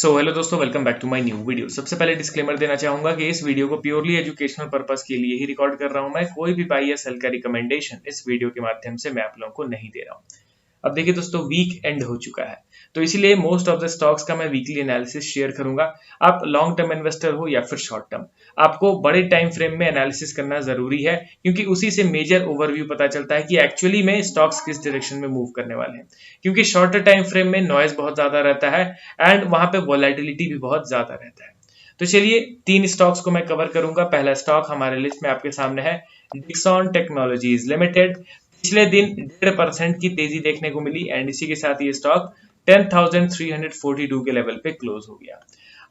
सो hello दोस्तों, welcome back to my new video. सबसे पहले डिस्क्लेमर देना चाहूंगा कि इस वीडियो को प्योरली एजुकेशनल पर्पस के लिए ही रिकॉर्ड कर रहा हूं। मैं कोई भी बाई या सेल का रिकमेंडेशन इस वीडियो के माध्यम से मैं आप लोगों को नहीं दे रहा हूं। अब देखिए दोस्तों, वीक एंड हो चुका है, तो इसीलिए मोस्ट ऑफ द स्टॉक्स का मैं वीकली एनालिसिस शेयर करूंगा। आप लॉन्ग टर्म इन्वेस्टर हो या फिर शॉर्ट टर्म, आपको बड़े टाइम फ्रेम में एनालिसिस करना जरूरी है, क्योंकि उसी से मेजर ओवरव्यू पता चलता है कि एक्चुअली में स्टॉक्स किस डायरेक्शन में मूव करने वाले हैं। क्योंकि शॉर्टर टाइम फ्रेम में नॉइज बहुत ज्यादा रहता है एंड वहां पे वोलेटिलिटी भी बहुत ज्यादा रहता है। तो चलिए, तीन स्टॉक्स को मैं कवर करूंगा। पहला स्टॉक हमारे लिस्ट में आपके सामने है डिक्सॉन टेक्नोलॉजीज लिमिटेड। पिछले दिन 1.5% की तेजी देखने को मिली एंड इसी के साथ ये स्टॉक 10,342 के लेवल पे क्लोज हो गया।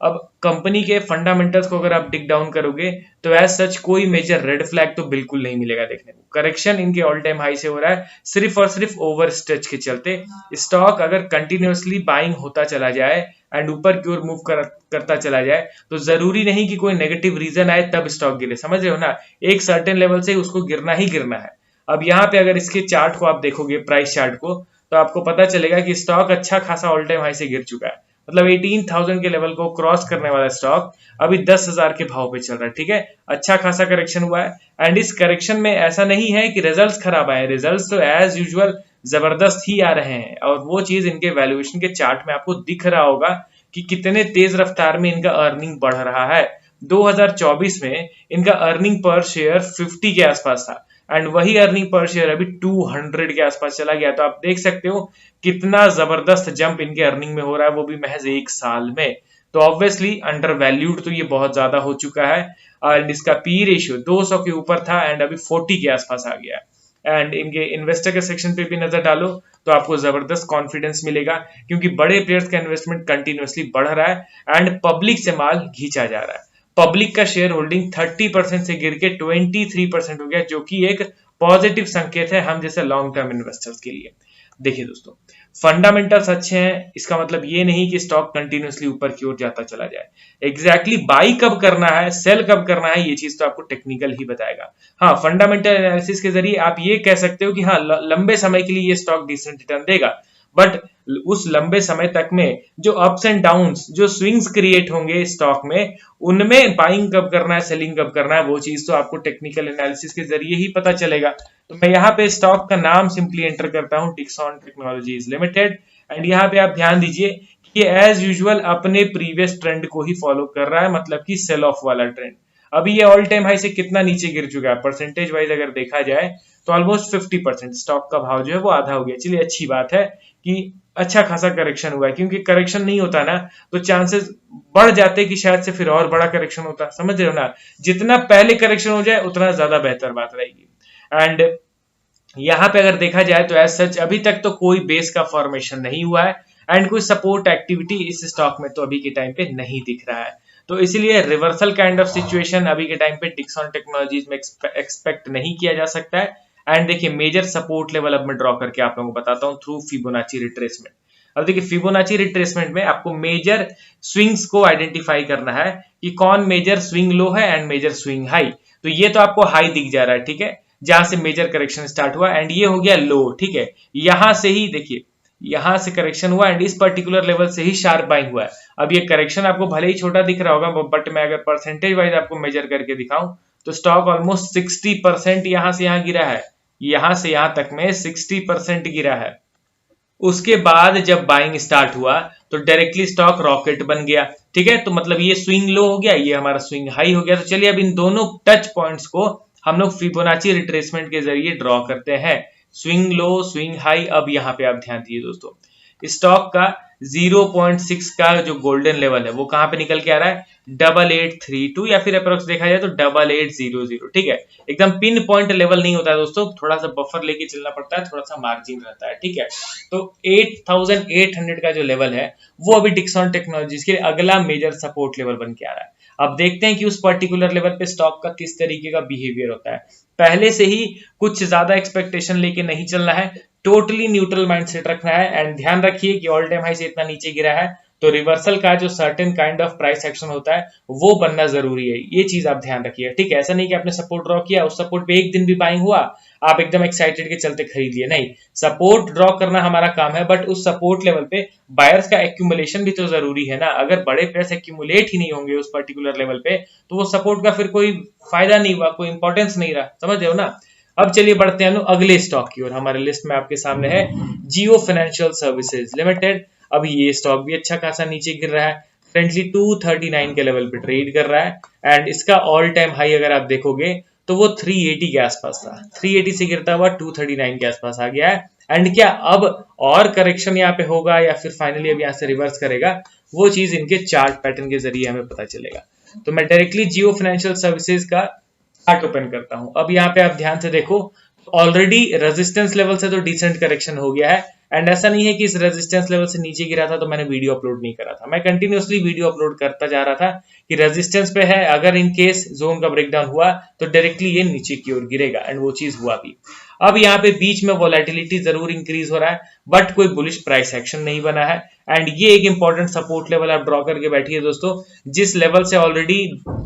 अब कंपनी के फंडामेंटल्स को अगर आप डिग डाउन करोगे तो एज सच कोई मेजर रेड फ्लैग तो बिल्कुल नहीं मिलेगा देखने को। करेक्शन इनके ऑल टाइम हाई से हो रहा है सिर्फ और सिर्फ ओवर स्ट्रेच के चलते। स्टॉक अगर कंटिन्यूअसली बाइंग होता चला जाए एंड ऊपर की ओर मूव करता चला जाए तो जरूरी नहीं कि कोई नेगेटिव रीजन आए तब स्टॉक गिरे, समझ रहे हो ना। एक सर्टेन लेवल से उसको गिरना ही गिरना है। अब यहाँ पे अगर इसके चार्ट को आप देखोगे, प्राइस चार्ट को, तो आपको पता चलेगा कि स्टॉक अच्छा खासा ऑल टाइम हाई से गिर चुका है। मतलब 18,000 के लेवल को क्रॉस करने वाला स्टॉक अभी 10,000 के भाव पे चल रहा है। ठीक है, अच्छा खासा करेक्शन हुआ है एंड इस करेक्शन में ऐसा नहीं है कि रिजल्ट्स खराब आए। रिजल्ट्स तो एज यूजुअल जबरदस्त ही आ रहे हैं और वो चीज इनके वैल्यूएशन के चार्ट में आपको दिख रहा होगा कि कितने तेज रफ्तार में इनका अर्निंग बढ़ रहा है। 2024 में इनका अर्निंग पर शेयर 50 के आसपास था एंड वही अर्निंग पर शेयर अभी 200 के आसपास चला गया। तो आप देख सकते हो कितना जबरदस्त जंप इनके अर्निंग में हो रहा है, वो भी महज एक साल में। तो ऑब्वियसली अंडर वैल्यूड तो ये बहुत ज्यादा हो चुका है एंड इसका पी रेशियो 200 के ऊपर था एंड अभी 40 के आसपास आ गया है। एंड इनके इन्वेस्टर के सेक्शन पे भी नजर डालो तो आपको जबरदस्त कॉन्फिडेंस मिलेगा, क्योंकि बड़े प्लेयर्स का इन्वेस्टमेंट कंटिन्यूअसली बढ़ रहा है एंड पब्लिक से माल खींचा जा रहा है। पब्लिक का शेयर होल्डिंग 30% से गिर के 23% हो गया, जो कि एक पॉजिटिव संकेत है हम जैसे लॉन्ग टर्म इन्वेस्टर्स के लिए। देखिए दोस्तों, फंडामेंटल्स अच्छे हैं, इसका मतलब ये नहीं कि स्टॉक कंटिन्यूअसली ऊपर की ओर जाता चला जाए। एग्जैक्टली बाई कब करना है, सेल कब करना है, ये चीज तो आपको टेक्निकल ही बताएगा। हाँ, फंडामेंटल एनालिसिस के जरिए आप ये कह सकते हो कि हाँ, लंबे समय के लिए ये स्टॉक डिसेंट रिटर्न देगा, बट उस लंबे समय तक में जो अप्स एंड डाउन्स, जो स्विंग्स क्रिएट होंगे स्टॉक में, उनमें बाइंग कब करना है, सेलिंग कब करना है, वो चीज तो आपको टेक्निकल एनालिसिस के जरिए ही पता चलेगा। तो मैं यहाँ पे स्टॉक का नाम सिंपली एंटर करता हूँ, डिक्सॉन टेक्नोलॉजीज लिमिटेड, एंड यहाँ पे आप ध्यान दीजिए कि ये एज यूजुअल अपने प्रीवियस ट्रेंड को ही फॉलो कर रहा है, मतलब कि सेल ऑफ वाला ट्रेंड। अभी ये ऑल टाइम हाई से कितना नीचे गिर चुका है, परसेंटेज वाइज अगर देखा जाए तो ऑलमोस्ट 50%। स्टॉक का भाव जो है वो आधा हो गया। चलिए, अच्छी बात है कि अच्छा खासा करेक्शन हुआ है, क्योंकि करेक्शन नहीं होता ना तो चांसेस बढ़ जाते कि शायद से फिर और बड़ा करेक्शन होता, समझ रहे हो ना। जितना पहले करेक्शन हो जाए उतना ज्यादा बेहतर बात रहेगी। एंड यहाँ पे अगर देखा जाए तो एज सच अभी तक तो कोई बेस का फॉर्मेशन नहीं हुआ है एंड कोई सपोर्ट एक्टिविटी इस स्टॉक में तो अभी के टाइम पे नहीं दिख रहा है। तो इसीलिए रिवर्सल काइंड ऑफ सिचुएशन अभी के टाइम पे डिक्सॉन टेक्नोलॉजीज में एक्सपेक्ट नहीं किया जा सकता है। एंड देखिए, मेजर सपोर्ट लेवल अब मैं ड्रॉ करके आप लोगों को बताता हूँ थ्रू फिबोनाची रिट्रेसमेंट। अब देखिए, फिबोनाची रिट्रेसमेंट में आपको मेजर स्विंग्स को आइडेंटिफाई करना है कि कौन मेजर स्विंग लो है एंड मेजर स्विंग हाई। तो ये तो आपको हाई दिख जा रहा है, ठीक है, जहां से मेजर करेक्शन स्टार्ट हुआ एंड ये हो गया लो। ठीक है, यहां से ही देखिए, यहां से करेक्शन हुआ एंड इस पर्टिकुलर लेवल से ही शार्प बाइंग हुआ है। अब ये करेक्शन आपको भले ही छोटा दिख रहा होगा, बट मैं अगर परसेंटेज वाइज आपको मेजर करके दिखाऊं तो स्टॉक ऑलमोस्ट 60% यहां से यहां गिरा है, यहां से यहां तक में 60% गिरा है। उसके बाद जब बाइंग स्टार्ट हुआ तो डायरेक्टली स्टॉक रॉकेट बन गया। ठीक है, तो मतलब ये स्विंग लो हो गया, ये हमारा स्विंग हाई हो गया। तो चलिए, अब इन दोनों टच पॉइंट्स को हम लोग फिबोनाची रिट्रेसमेंट के जरिए ड्रॉ करते हैं। Swing low, swing high. अब यहाँ पे आप ध्यान दीजिए दोस्तों, स्टॉक का 0.6 का जो गोल्डन लेवल है वो कहां पे निकल के आ रहा है, 8832, या फिर अप्रोक्स देखा जाए तो 8800। ठीक है, एकदम पिन पॉइंट लेवल नहीं होता है दोस्तों, थोड़ा सा बफर लेके चलना पड़ता है, थोड़ा सा मार्जिन रहता है। ठीक है, तो 8800 का जो लेवल है वो अभी डिक्सॉन टेक्नोलॉजीज के अगला मेजर सपोर्ट लेवल बन के आ रहा है। अब देखते हैं कि उस पर्टिकुलर लेवल पे स्टॉक का किस तरीके का बिहेवियर होता है। पहले से ही कुछ ज्यादा एक्सपेक्टेशन लेके नहीं चलना है, टोटली न्यूट्रल माइंडसेट रखना है एंड ध्यान रखिए कि ऑल टाइम हाई से इतना नीचे गिरा है तो रिवर्सल का जो certain kind of price action होता है वो बनना जरूरी है, ये चीज आप ध्यान रखिए। ठीक है, ऐसा नहीं कि आपने सपोर्ट ड्रॉ किया, उस सपोर्ट पे एक दिन भी बाइंग हुआ, आप एकदम एक्साइटेड के चलते खरीद लिए, नहीं। सपोर्ट ड्रॉ करना हमारा काम है, बट उस सपोर्ट लेवल पे बायर्स का एक्यूमुलेशन भी तो जरूरी है ना। अगर बड़े प्राइस एक्यूमुलेट ही नहीं होंगे उस पर्टिकुलर लेवल पे, तो वो सपोर्ट का फिर कोई फायदा नहीं हुआ, कोई इंपॉर्टेंस नहीं रहा, समझ रहे हो ना। अब चलिए बढ़ते हैं अगले स्टॉक की ओर। हमारे लिस्ट में आपके सामने है जियो फाइनेंशियल सर्विसेज लिमिटेड। अभी ये स्टॉक भी अच्छा खासा नीचे गिर रहा है, फ्रेंडली 239 के लेवल पे ट्रेड कर रहा है एंड इसका ऑल टाइम हाई अगर आप देखोगे तो वो 380 के आसपास था, 380 से गिरता हुआ 239 के आसपास आ गया है। एंड क्या अब और करेक्शन यहाँ पे होगा या फिर फाइनली अब यहाँ से रिवर्स करेगा, वो चीज इनके चार्ट पैटर्न के जरिए हमें पता चलेगा। तो मैं डायरेक्टली जियो फाइनेंशियल सर्विसेज का चार्ट ओपन करता हूं। अब यहाँ पे आप ध्यान से देखो, ऑलरेडी रेजिस्टेंस लेवल से तो डिसेंट करेक्शन हो गया है एंड ऐसा नहीं है कि इस रेजिस्टेंस लेवल से नीचे गिरा था तो मैंने वीडियो अपलोड नहीं करा था, मैं कंटिन्यूअसली वीडियो अपलोड करता जा रहा था कि रेजिस्टेंस पे है, अगर इन केस जोन का ब्रेकडाउन हुआ तो डायरेक्टली ये नीचे की ओर गिरेगा एंड वो चीज हुआ भी। अब यहाँ पे बीच में वोलेटिलिटी जरूर इंक्रीज हो रहा है बट कोई बुलिश प्राइस एक्शन नहीं बना है एंड ये एक इंपॉर्टेंट सपोर्ट लेवल आप ड्रॉ करके बैठिए दोस्तों, जिस लेवल से ऑलरेडी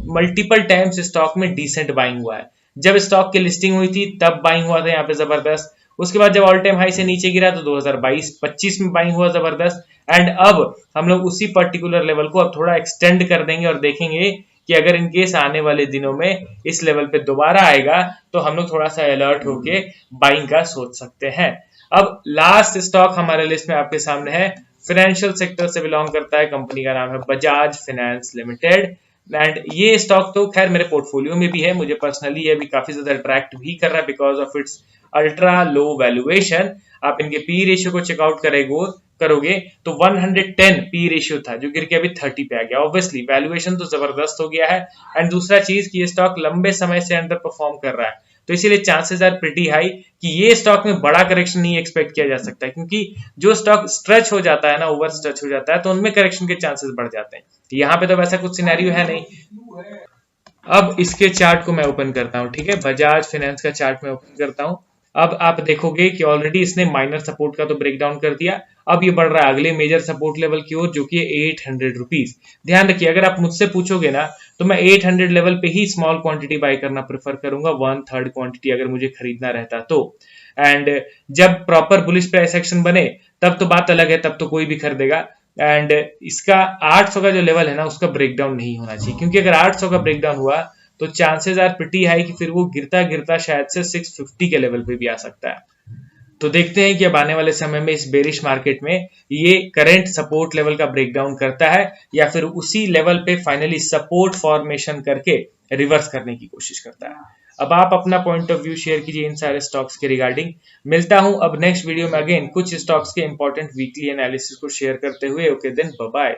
मल्टीपल टाइम्स स्टॉक में डिसेंट बाइंग हुआ है। जब स्टॉक की लिस्टिंग हुई थी तब बाइंग हुआ था यहाँ पे जबरदस्त, उसके बाद जब ऑल टाइम हाई से नीचे गिरा तो 2022-25 में बाइंग हुआ जबरदस्त एंड अब हम लोग उसी पर्टिकुलर लेवल को अब थोड़ा एक्सटेंड कर देंगे और देखेंगे कि अगर इनकेस आने वाले दिनों में इस लेवल पे दोबारा आएगा तो हम लोग थोड़ा सा अलर्ट होके बाइंग का सोच सकते हैं। अब लास्ट स्टॉक हमारे लिस्ट में आपके सामने है, फाइनेंशियल सेक्टर से बिलोंग करता है, कंपनी का नाम है बजाज फाइनेंस लिमिटेड एंड ये स्टॉक तो खैर मेरे पोर्टफोलियो में भी है, मुझे पर्सनली ये भी काफी ज्यादा अट्रैक्ट भी कर रहा है because of its ultra low valuation. आप इनके पी रेशियो को चेकआउट करोगे तो 110 पी रेशियो था जो गिर के अभी 30 पे आ गया। ऑब्वियसली वैल्यूएशन तो जबरदस्त हो गया है एंड दूसरा चीज कि ये स्टॉक लंबे समय से अंडर परफॉर्म कर रहा है, तो इसीलिए चांसेस आर प्रिटी हाई कि ये स्टॉक में बड़ा करेक्शन नहीं एक्सपेक्ट किया जा सकता है, क्योंकि जो स्टॉक स्ट्रेच हो जाता है ना, ओवर स्ट्रेच हो जाता है तो उनमें करेक्शन के चांसेस बढ़ जाते हैं। यहाँ पे तो वैसा कुछ सिनेरियो है नहीं। अब इसके चार्ट को मैं ओपन करता हूँ, ठीक है, बजाज फाइनेंस का चार्ट में ओपन करता हूँ। अब आप देखोगे कि ऑलरेडी इसने माइनर सपोर्ट का तो ब्रेकडाउन कर दिया, अब ये बढ़ रहा है अगले मेजर सपोर्ट लेवल की ओर जो कि 800 रुपीज। ध्यान रखिए, अगर आप मुझसे पूछोगे ना तो मैं 800 लेवल पे ही स्मॉल क्वांटिटी बाय करना प्रेफर करूंगा, 1/3 क्वांटिटी अगर मुझे खरीदना रहता तो। एंड जब प्रॉपर बुलिश प्राइस एक्शन बने तब तो बात अलग है, तब तो कोई भी खरीदेगा एंड इसका 800 का जो लेवल है ना उसका ब्रेकडाउन नहीं होना चाहिए, क्योंकि अगर 800 का ब्रेकडाउन हुआ तो चांसेस आर प्रिटी हाई कि फिर वो गिरता गिरता शायद से 650 के लेवल पे भी आ सकता है। तो देखते हैं कि अब आने वाले समय में इस बेरिश मार्केट में ये करंट सपोर्ट लेवल का ब्रेकडाउन करता है या फिर उसी लेवल पे फाइनली सपोर्ट फॉर्मेशन करके रिवर्स करने की कोशिश करता है। अब आप अपना पॉइंट ऑफ व्यू शेयर कीजिए इन सारे स्टॉक्स के रिगार्डिंग। मिलता हूं अब नेक्स्ट वीडियो में अगेन कुछ स्टॉक्स के इंपॉर्टेंट वीकली एनालिसिस को शेयर करते हुए। Okay then, bye bye.